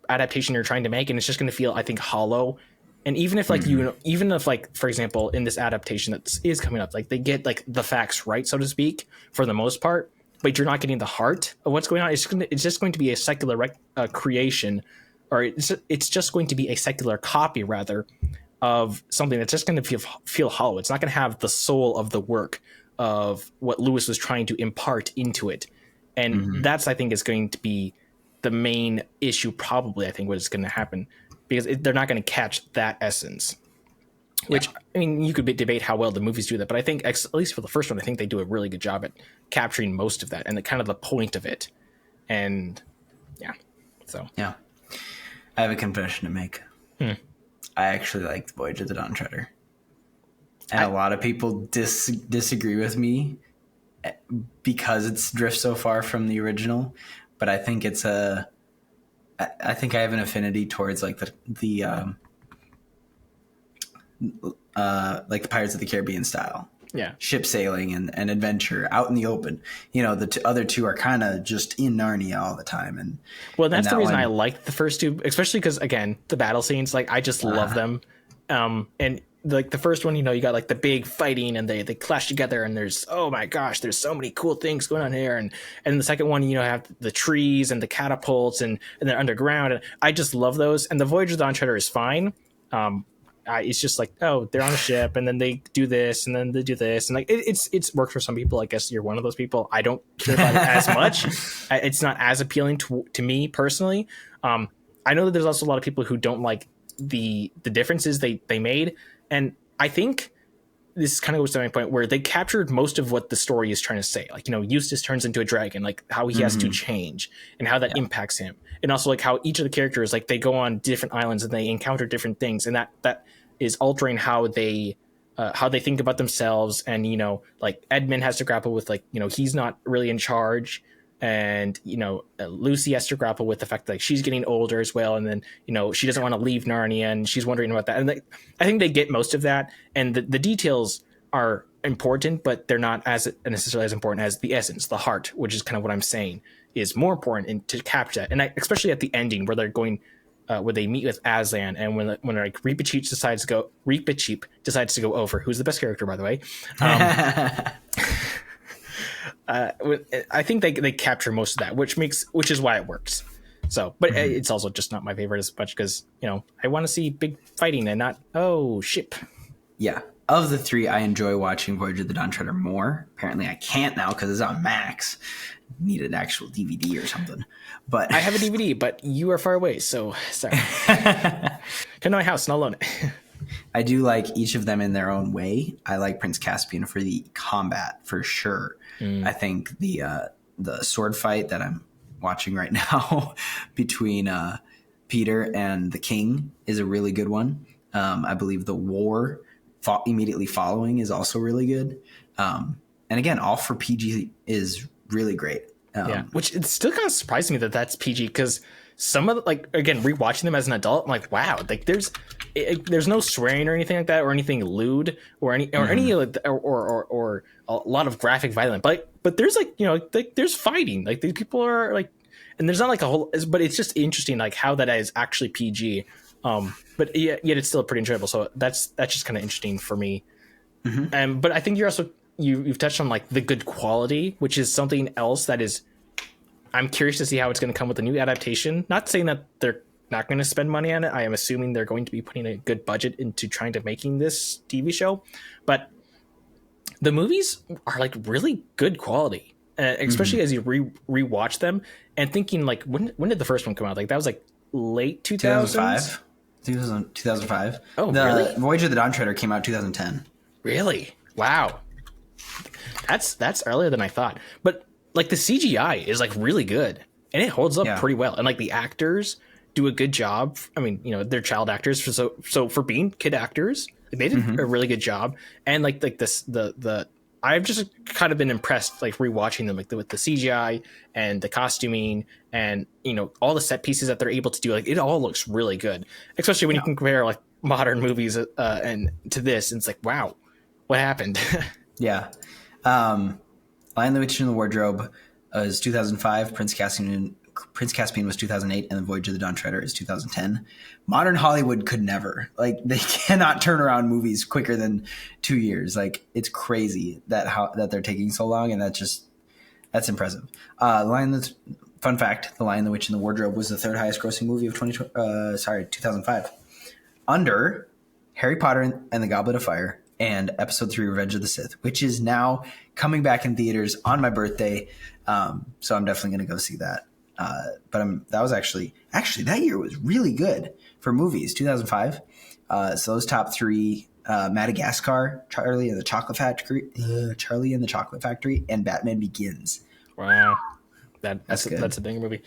adaptation you're trying to make, and it's just going to feel, I think, hollow. And even if like even if like, for example, in this adaptation that is coming up, like they get like the facts right, so to speak, for the most part, but you're not getting the heart of what's going on. It's just going to be a secular creation, or it's just going to be a secular copy, rather, of something that's just going to feel hollow. It's not going to have the soul of the work of what Lewis was trying to impart into it. And that's, I think, is going to be the main issue, probably, I think, what is going to happen, because they're not going to catch that essence. Which, I mean, you could debate how well the movies do that, but I think, at least for the first one, I think they do a really good job at capturing most of that and kind of the point of it. And yeah, so. Yeah. I have a confession to make. I actually liked Voyage of the Dawn Treader. And a lot of people disagree with me because it's drifts so far from the original. But I think I think I have an affinity towards like the Pirates of the Caribbean style. Yeah. Ship sailing and adventure out in the open. You know, the other two are kind of just in Narnia all the time. And well, that's the reason I liked the first two, especially because, again, the battle scenes, like, I just love them. And like the first one, you know, you got like the big fighting and they clash together, and there's, oh my gosh, there's so many cool things going on here. And the second one, you know, have the trees and the catapults and they're underground. And I just love those. And the Voyage of the Dawn Treader is fine. It's just like, oh, they're on a ship and then they do this and then they do this, and like it's worked for some people. I guess you're one of those people. I don't care about it as much. It's not as appealing to me personally. I know that there's also a lot of people who don't like the differences they made, and I think this kind of goes to my point where they captured most of what the story is trying to say. Like, you know, Eustace turns into a dragon, like how he has to change and how that impacts him. And also like how each of the characters, like they go on different islands and they encounter different things. And that is altering how they think about themselves. And, you know, like Edmund has to grapple with, like, you know, he's not really in charge. And, you know, Lucy has to grapple with the fact that, like, she's getting older as well. And then, you know, she doesn't want to leave Narnia and she's wondering about that. And I think they get most of that. And the details are important, but they're not as necessarily as important as the essence, the heart, which is kind of what I'm saying is more important to capture that. And especially at the ending where they're going, where they meet with Aslan, and when like Reepicheep decides to go over, who's the best character, by the way. I think they capture most of that, which is why it works. So, but it's also just not my favorite as much because, you know, I want to see big fighting and not, ship. Yeah. Of the three, I enjoy watching Voyage of the Dawn Treader more. Apparently I can't now because it's on Max. Need an actual DVD or something. But I have a DVD, but you are far away, so sorry. Come to my house and I'll loan it. I do like each of them in their own way. I like Prince Caspian for the combat, for sure. I think the sword fight that I'm watching right now between Peter and the King is a really good one. I believe the war immediately following is also really good. And again, all for PG is really great. Which it still kind of surprised me that that's PG, because some of the, like, again, rewatching them as an adult, I'm like, wow, like there's no swearing or anything like that, or anything lewd or any or a lot of graphic violence, but there's, like, you know, like there's fighting, like these people are like, and there's not like a whole, but it's just interesting like how that is actually PG, but yet it's still pretty enjoyable. So that's just kind of interesting for me. But I think you're also you've touched on like the good quality, which is something else that is I'm curious to see how it's going to come with the new adaptation. Not saying that they're not going to spend money on it. I am assuming they're going to be putting a good budget into trying to making this TV show, but the movies are like really good quality, especially as you rewatch them and thinking like, when did the first one come out? Like that was like late 2000s? 2005. Oh, the really? Voyage of the Dawn Treader came out 2010. Really? Wow. That's earlier than I thought. But like the CGI is like really good and it holds up pretty well. And like the actors do a good job. I mean, you know, they're child actors, so for being kid actors, like, they did a really good job. And like this the I've just kind of been impressed like rewatching them, like with the CGI and the costuming and, you know, all the set pieces that they're able to do. Like it all looks really good, especially when you can compare like modern movies and to this. And it's like, wow, what happened? Yeah. Lion, the Witch, and the Wardrobe is 2005. Prince Caspian was 2008, and The Voyage of the Dawn Treader is 2010. Modern Hollywood could never. Like, they cannot turn around movies quicker than 2 years. Like, it's crazy that they're taking so long, and that's impressive. Fun fact, The Lion, the Witch, and the Wardrobe was the third highest grossing movie of 2005. Under Harry Potter and the Goblet of Fire and Episode 3, Revenge of the Sith, which is now coming back in theaters on my birthday. So I'm definitely going to go see that. But that was actually that year was really good for movies. 2005. So those top three: Madagascar, Charlie and the Chocolate Factory, and Batman Begins. Wow, that's a big movie.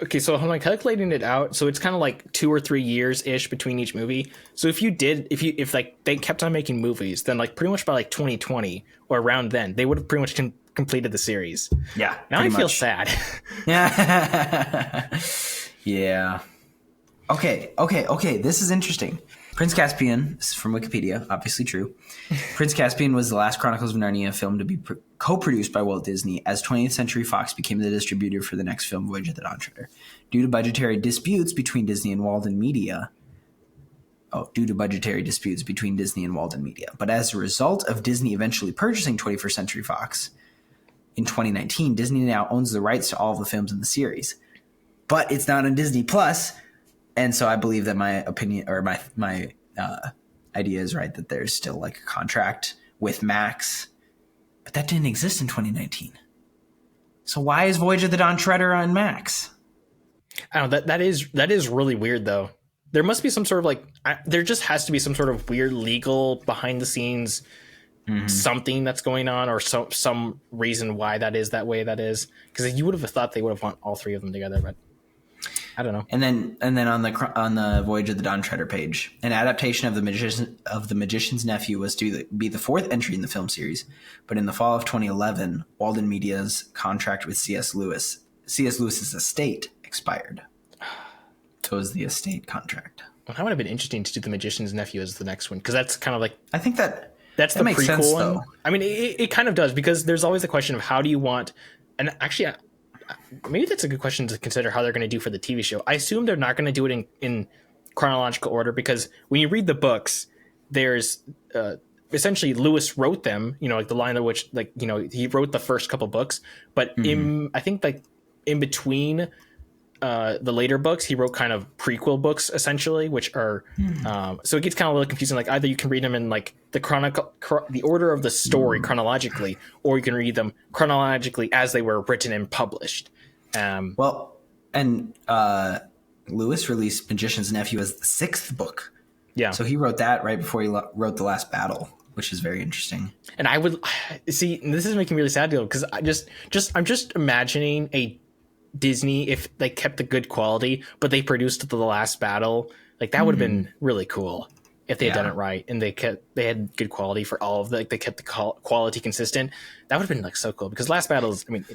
Okay, so I'm like calculating it out. So it's kind of like 2 or 3 years ish between each movie. So if like they kept on making movies, then like pretty much by like 2020 or around then, they would have pretty much completed the series. Yeah. Now I feel sad. Yeah. Yeah. Okay. This is interesting. Prince Caspian, this is from Wikipedia, obviously true. Prince Caspian was the last Chronicles of Narnia film to be co-produced by Walt Disney, as 20th Century Fox became the distributor for the next film, Voyage of the Dawn Treader. Due to budgetary disputes between Disney and Walden Media. But as a result of Disney eventually purchasing 21st Century Fox in 2019, Disney now owns the rights to all of the films in the series. But it's not on Disney Plus. And so I believe that my opinion or my idea is right, that there's still like a contract with Max, but that didn't exist in 2019. So why is Voyage of the Dawn Treader on Max? I don't know. That is really weird though. There must be some sort of like there just has to be some sort of weird legal behind the scenes something that's going on, or some reason why that is that way. That is because you would have thought they would have want all three of them together, but I don't know. And then on the Voyage of the Dawn Treader page, an adaptation of the Magician's Nephew was to be the fourth entry in the film series, but in the fall of 2011, Walden Media's contract with C.S. Lewis's estate expired. So it was the estate contract. Well, that would have been interesting to do the Magician's Nephew as the next one, because that's kind of like I think that's the makes prequel sense, one. though. I mean, it kind of does, because there's always the question of how do you want, and actually. Maybe that's a good question to consider how they're going to do for the TV show. I assume they're not going to do it in chronological order, because when you read the books, there's essentially Lewis wrote them, you know, like The Lion of Witch, like, you know, he wrote the first couple books, but I think like in between the later books, he wrote kind of prequel books essentially, which are so it gets kind of a little confusing. Like either you can read them in like the order of the story chronologically, or you can read them chronologically as they were written and published. Lewis released Magician's Nephew as the 6th book. Yeah. So he wrote that right before he wrote The Last Battle, which is very interesting. And I would see, this is making me really sad, because I'm just imagining a Disney, if they kept the good quality, but they produced The Last Battle, like that would have been really cool if they had done it right, and they had good quality for all of the, like they kept the quality consistent. That would have been like so cool, because Last Battle is, I mean,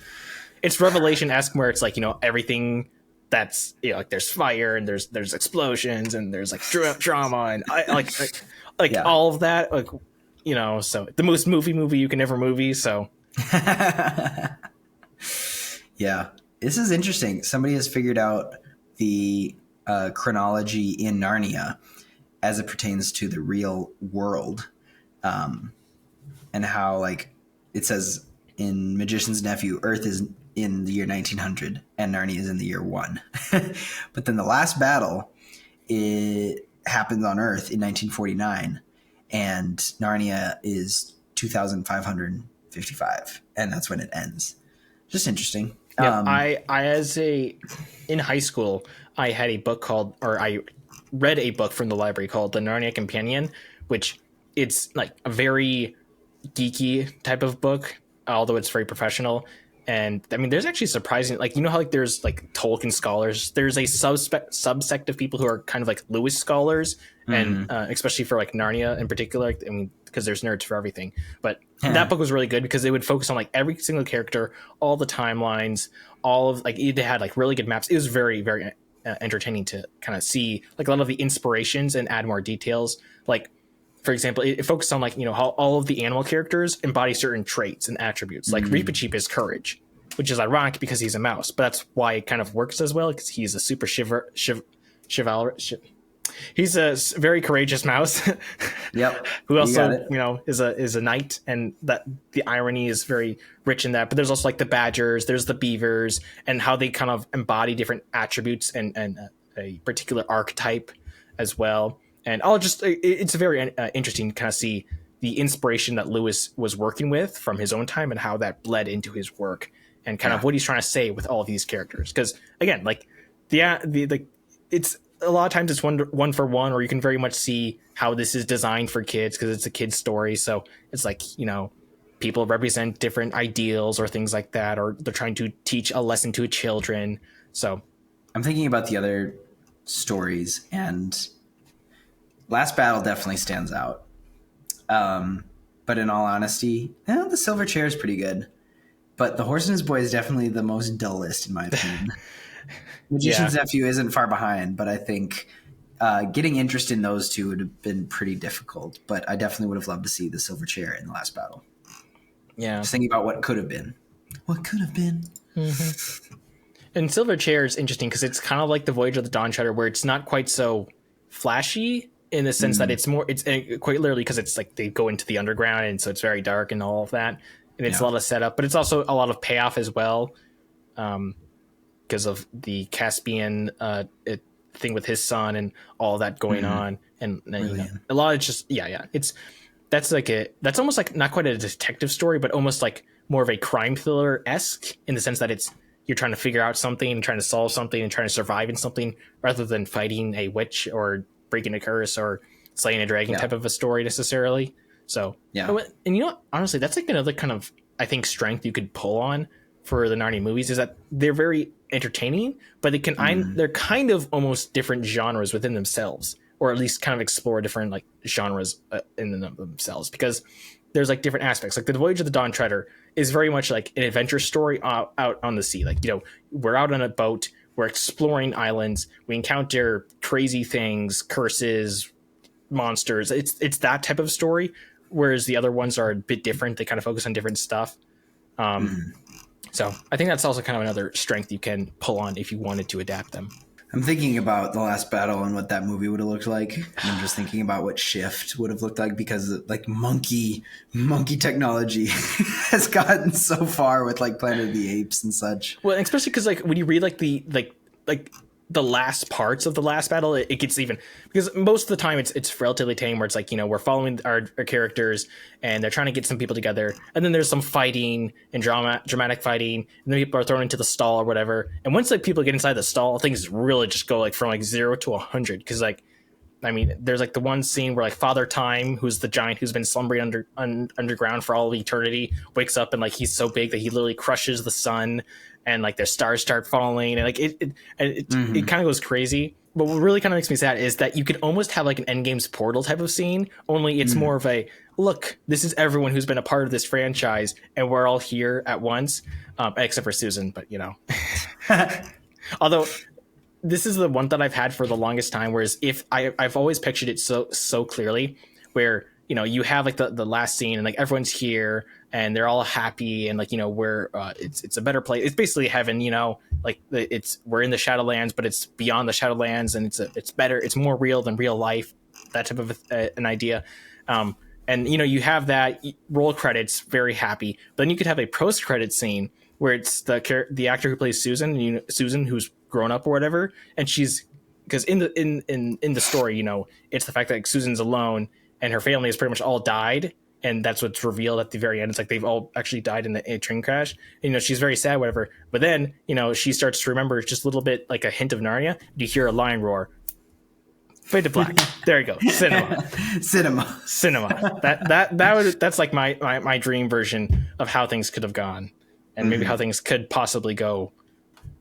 it's Revelation-esque, where it's like, you know, everything that's, you know, like there's fire and there's explosions and there's like drama and all of that, like, you know, so the most movie you can ever movie. So yeah. This is interesting. Somebody has figured out the chronology in Narnia as it pertains to the real world, and how, like, it says in Magician's Nephew, Earth is in the year 1900 and Narnia is in the year 1. But then the last battle, it happens on Earth in 1949, and Narnia is 2555, and that's when it ends. Just interesting. Yeah, in high school, I had a book I read a book from the library called The Narnia Companion, which it's like a very geeky type of book, although it's very professional. And I mean, there's actually surprising, like, you know how like there's like Tolkien scholars, there's a subsect of people who are kind of like Lewis scholars, and especially for like Narnia in particular. I mean, because there's nerds for everything. But that book was really good because it would focus on like every single character, all the timelines, all of like it had like really good maps. It was very, very entertaining to kind of see like a lot of the inspirations and add more details. Like, for example, it focused on like, you know, how all of the animal characters embody certain traits and attributes. Like Reepicheep is courage, which is ironic because he's a mouse, but that's why it kind of works as well, because he's a super he's a very courageous mouse. Yep. Who also, you know, is a knight, and that the irony is very rich in that. But there's also like the badgers, there's the beavers, and how they kind of embody different attributes and a particular archetype as well. And it's very interesting to kind of see the inspiration that Lewis was working with from his own time and how that bled into his work and kind of what he's trying to say with all of these characters. Because again, like it's a lot of times it's one for one, or you can very much see how this is designed for kids because it's a kid's story. So it's like, you know, people represent different ideals or things like that, or they're trying to teach a lesson to children. So I'm thinking about the other stories, and Last Battle definitely stands out. But in all honesty, the Silver Chair is pretty good. But The Horse and His Boy is definitely the most dullest, in my opinion. Magician's Nephew isn't far behind, but I think getting interest in those two would have been pretty difficult. But I definitely would have loved to see The Silver Chair in The Last Battle. Yeah. Just thinking about what could have been. What could have been. Mm-hmm. And Silver Chair is interesting because it's kind of like the Voyage of the Dawn Treader, where it's not quite so flashy in the sense that it's quite literally because it's like they go into the underground, and so it's very dark and all of that. And it's a lot of setup, but it's also a lot of payoff as well. Because of the Caspian thing with his son and all that going on. And you know, a lot of it's just, that's almost like not quite a detective story, but almost like more of a crime thriller-esque in the sense that you're trying to figure out something and trying to solve something and trying to survive in something rather than fighting a witch or breaking a curse or slaying a dragon type of a story necessarily. So, and you know what? Honestly, that's like another kind of, I think, strength you could pull on for the Narnia movies is that they're very entertaining, but they're kind of almost different genres within themselves, or at least kind of explore different like genres in themselves, because there's like different aspects. Like the Voyage of the Dawn Treader is very much like an adventure story out on the sea. Like, you know, we're out on a boat, we're exploring islands, we encounter crazy things, curses, monsters. It's that type of story, whereas the other ones are a bit different. They kind of focus on different stuff. So I think that's also kind of another strength you can pull on if you wanted to adapt them. I'm thinking about The Last Battle and what that movie would have looked like. And I'm just thinking about what Shift would have looked like, because like monkey technology has gotten so far with like Planet of the Apes and such. Well, especially because like when you read like the last parts of The Last Battle, it gets even, because most of the time it's relatively tame, where it's like, you know, we're following our characters and they're trying to get some people together, and then there's some fighting and dramatic fighting, and then people are thrown into the stall or whatever, and once like people get inside the stall, things really just go like from like 0 to 100, because like, I mean, there's like the one scene where like Father Time, who's the giant who's been slumbering underground for all of eternity, wakes up and like he's so big that he literally crushes the sun, and like their stars start falling, and like it kind of goes crazy. But what really kind of makes me sad is that you could almost have like an Endgame's Portal type of scene, only it's more of a, look, this is everyone who's been a part of this franchise, and we're all here at once, except for Susan, but you know. Although this is the one that I've had for the longest time, whereas if I've always pictured it so clearly, where, you know, you have like the last scene and like everyone's here and they're all happy, and like, you know, we're it's a better place. It's basically heaven, you know, like we're in the Shadowlands, but it's beyond the Shadowlands, and it's better, it's more real than real life, that type of an idea. And you know, you have that roll credits, very happy, but then you could have a post-credit scene where it's the actor who plays Susan, Susan who's grown up or whatever, and she's because in the story, it's the fact that like, Susan's alone and her family has pretty much all died, and that's what's revealed at the very end. It's like they've all actually died in a train crash. And, she's very sad, whatever. But then, she starts to remember just a little bit, like a hint of Narnia. You hear a lion roar. Fade to black. There you go. Cinema. That's like my dream version of how things could have gone, and maybe how things could possibly go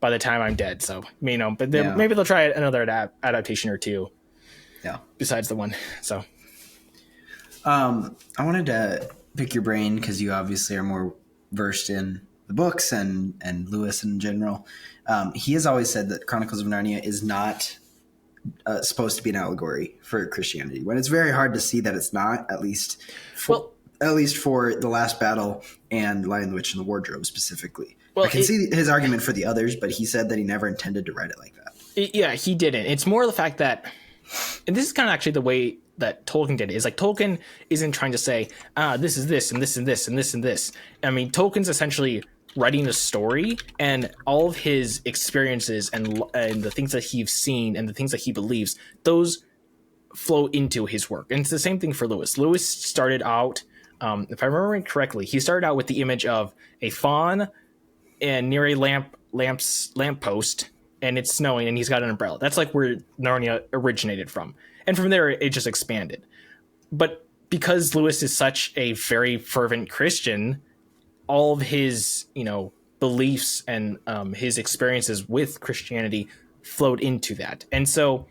by the time I'm dead. So but maybe they'll try another adaptation or two. Yeah. Besides the one. So. I wanted to pick your brain because you obviously are more versed in the books and Lewis in general. He has always said that Chronicles of Narnia is not supposed to be an allegory for Christianity, when it's very hard to see that it's not, at least for The Last Battle and Lion, the Witch, and the Wardrobe specifically. I can see his argument for the others, but he said that he never intended to write it like that. Yeah, he didn't. It's more the fact that, and this is kind of actually the way that Tolkien did it, is like Tolkien isn't trying to say, this is this and this and this and this and this. I mean, Tolkien's essentially writing a story, and all of his experiences and the things that he's seen and the things that he believes, those flow into his work. And it's the same thing for Lewis. Lewis started out, if I remember correctly, he started out with the image of a fawn and near a lamppost, and it's snowing, and he's got an umbrella. That's like where Narnia originated from. And from there, it just expanded. But because Lewis is such a very fervent Christian, all of his, beliefs and his experiences with Christianity flowed into that. And so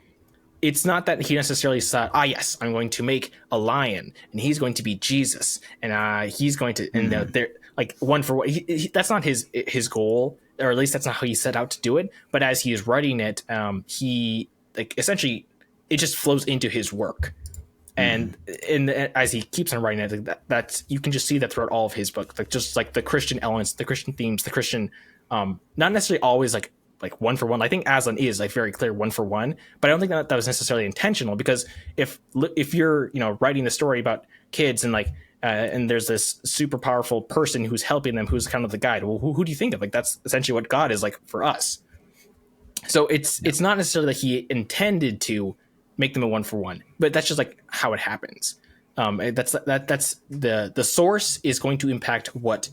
it's not that he necessarily thought, yes, I'm going to make a lion, and he's going to be Jesus, and he's going to, and they're like one for one. That's not his goal, or at least that's not how he set out to do it. But as he is writing it, he essentially it just flows into his work. And as he keeps on writing it, that's you can just see that throughout all of his book, just like the Christian elements, the Christian themes, the Christian, not necessarily always like one for one. I think Aslan is like very clear one for one, but I don't think that was necessarily intentional, because if you're writing the story about kids and and there's this super powerful person who's helping them, who's kind of the guide, well, who do you think of? Like that's essentially what God is like for us. So it's not necessarily that he intended to make them a one for one, but that's just like how it happens. That's the source is going to impact what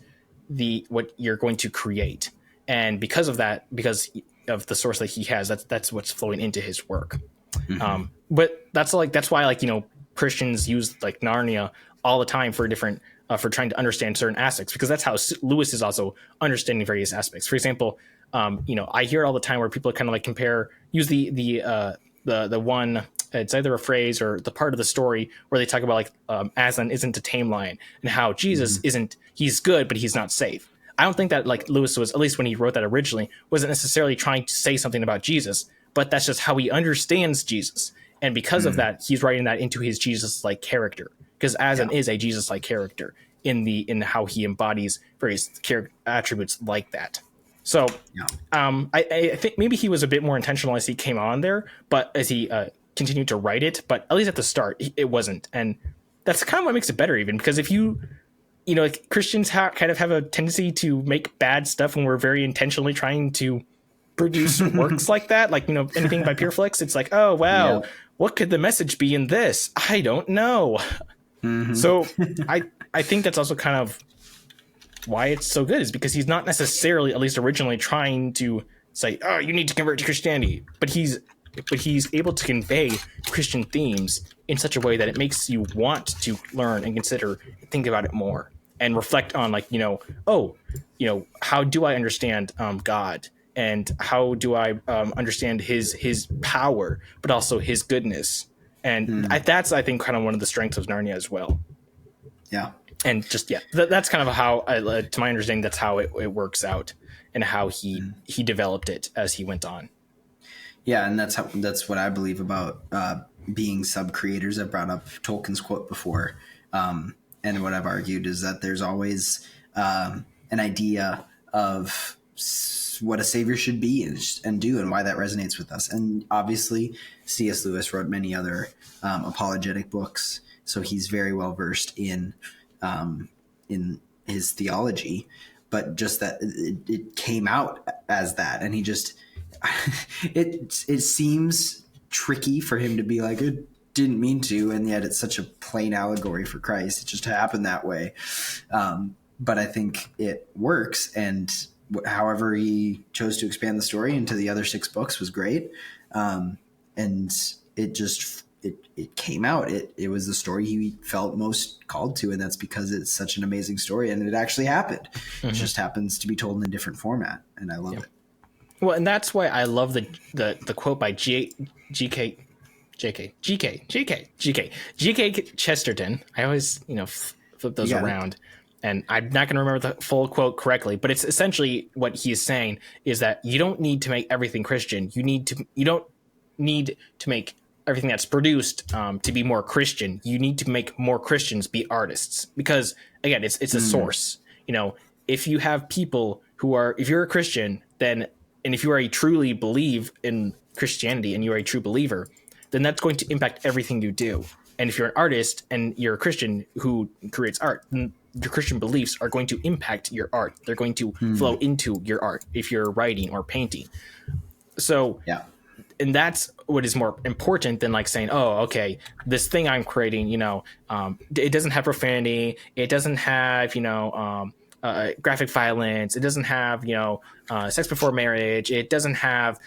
you're going to create, and because of that, because of the source that he has, that's what's flowing into his work. But that's why Christians use like Narnia all the time for different for trying to understand certain aspects, because that's how Lewis is also understanding various aspects. For example, I hear it all the time where people kind of like use the one, it's either a phrase or the part of the story where they talk about Aslan isn't a tame lion, and how Jesus isn't, he's good, but he's not safe. I don't think that Lewis was, at least when he wrote that originally, wasn't necessarily trying to say something about Jesus, but that's just how he understands Jesus. And because of that, he's writing that into his Jesus-like character, because Aslan is a Jesus-like character in how he embodies various attributes like that. So I think maybe he was a bit more intentional as he came on there, but as he continued to write it, but at least at the start, it wasn't. And that's kind of what makes it better, even, because if Christians kind of have a tendency to make bad stuff when we're very intentionally trying to produce works like that, anything by Pureflix, it's like, oh, wow, what could the message be in this? I don't know. So I think that's also kind of why it's so good, is because he's not necessarily, at least originally, trying to say, oh, you need to convert to Christianity, but he's able to convey Christian themes in such a way that it makes you want to learn and consider, think about it more, and reflect on how do I understand God, and how do I understand his power, but also his goodness. And that's, I think, kind of one of the strengths of Narnia as well. Yeah. And just, that's kind of how, to my understanding, that's how it works out, and how he developed it as he went on. Yeah, and that's what I believe about being sub-creators. I've brought up Tolkien's quote before, and what I've argued is that there's always an idea of what a savior should be and do, and why that resonates with us. And obviously, C.S. Lewis wrote many other apologetic books, so he's very well versed in his theology. but just that it came out as that, and he just it seems tricky for him to be like, it didn't mean to, and yet it's such a plain allegory for Christ. It just happened that way. But I think it works, and however he chose to expand the story into the other 6 books was great. And it came out. It was the story he felt most called to, and that's because it's such an amazing story, and it actually happened. It just happens to be told in a different format, and I love it. Well, and that's why I love the quote by G.K. Chesterton. I always, flip those around, and I'm not going to remember the full quote correctly, but it's essentially what he's saying is that you don't need to make everything Christian. You don't need to make everything that's produced to be more Christian. You need to make more Christians be artists, because again, it's a source. If you have people if you're a Christian, then, and if you are truly believe in Christianity and you are a true believer, then that's going to impact everything you do. And if you're an artist and you're a Christian who creates art, then your Christian beliefs are going to impact your art. They're going to flow into your art if you're writing or painting. So, and that's what is more important than like saying, oh, okay, this thing I'm creating, it doesn't have profanity. It doesn't have, graphic violence. It doesn't have, sex before marriage. It doesn't have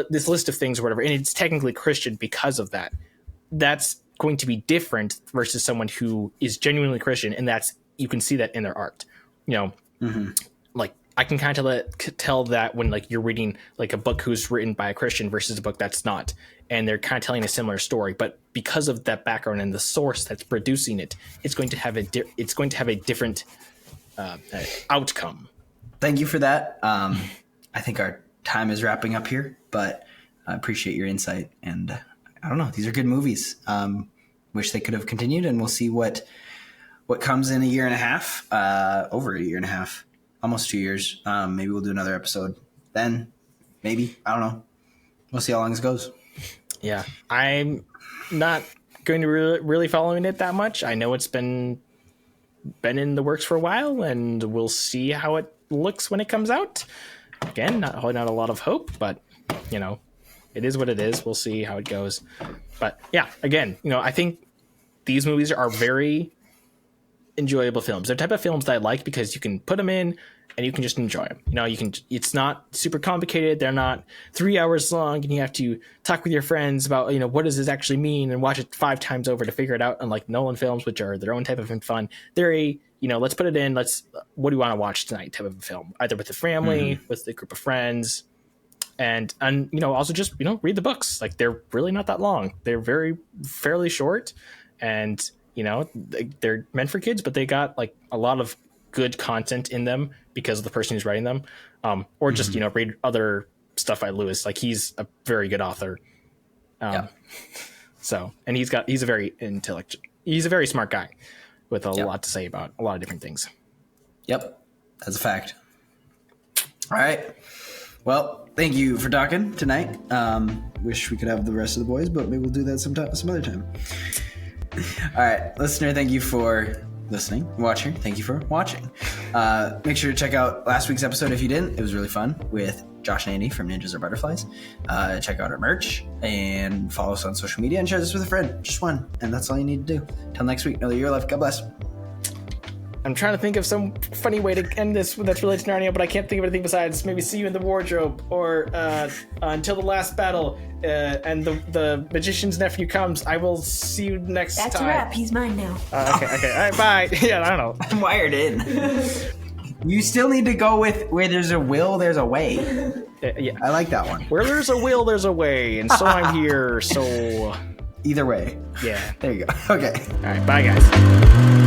this list of things or whatever. And it's technically Christian because of that. That's going to be different versus someone who is genuinely Christian. And you can see that in their art, like I can kind of tell that when like you're reading like a book who's written by a Christian versus a book that's not, and they're kind of telling a similar story, but because of that background and the source that's producing it, it's going to have a different outcome. Thank you for that. I think our time is wrapping up here, but I appreciate your insight, and I don't know, these are good movies. Wish they could have continued, and we'll see what comes in a year and a half, over a year and a half, almost 2 years. Maybe we'll do another episode then. Maybe, I don't know. We'll see how long this goes. Yeah, I'm not going to really following it that much. I know it's been in the works for a while, and we'll see how it looks when it comes out. Again, not holding out a lot of hope, but it is what it is. We'll see how it goes. But yeah, again, I think these movies are very enjoyable films. They're the type of films that I like because you can put them in and you can just enjoy them. It's not super complicated. They're not 3 hours long and you have to talk with your friends about, what does this actually mean, and watch it 5 times over to figure it out. Unlike Nolan films, which are their own type of fun. They're let's put it in. What do you want to watch tonight type of a film, either with the family, with a group of friends. And also just, read the books. Like, they're really not that long. They're fairly short, and, they're meant for kids, but they got like a lot of good content in them because of the person who's writing them. Or just, read other stuff by Lewis. Like, he's a very good author. So, and he's a very he's a very smart guy with a lot to say about a lot of different things. Yep. That's a fact. All right. Well, thank you for talking tonight. Wish we could have the rest of the boys, but maybe we'll do that some other time. All right, listener, thank you for listening. Watcher, thank you for watching. Make sure to check out last week's episode if you didn't. It was really fun with Josh and Andy from Ninjas or Butterflies. Check out our merch and follow us on social media and share this with a friend. Just one, and that's all you need to do. Till next week, know that you're loved. God bless. I'm trying to think of some funny way to end this that's related to Narnia, but I can't think of anything besides maybe see you in the wardrobe, or until the last battle, and the magician's nephew comes. I will see you next time. That's a wrap. He's mine now. Okay. All right, bye. Yeah, I don't know. I'm wired in. You still need to go with where there's a will, there's a way. Yeah, I like that one. Where there's a will, there's a way, and so I'm here. So either way. Yeah. There you go. Okay. All right. Bye, guys.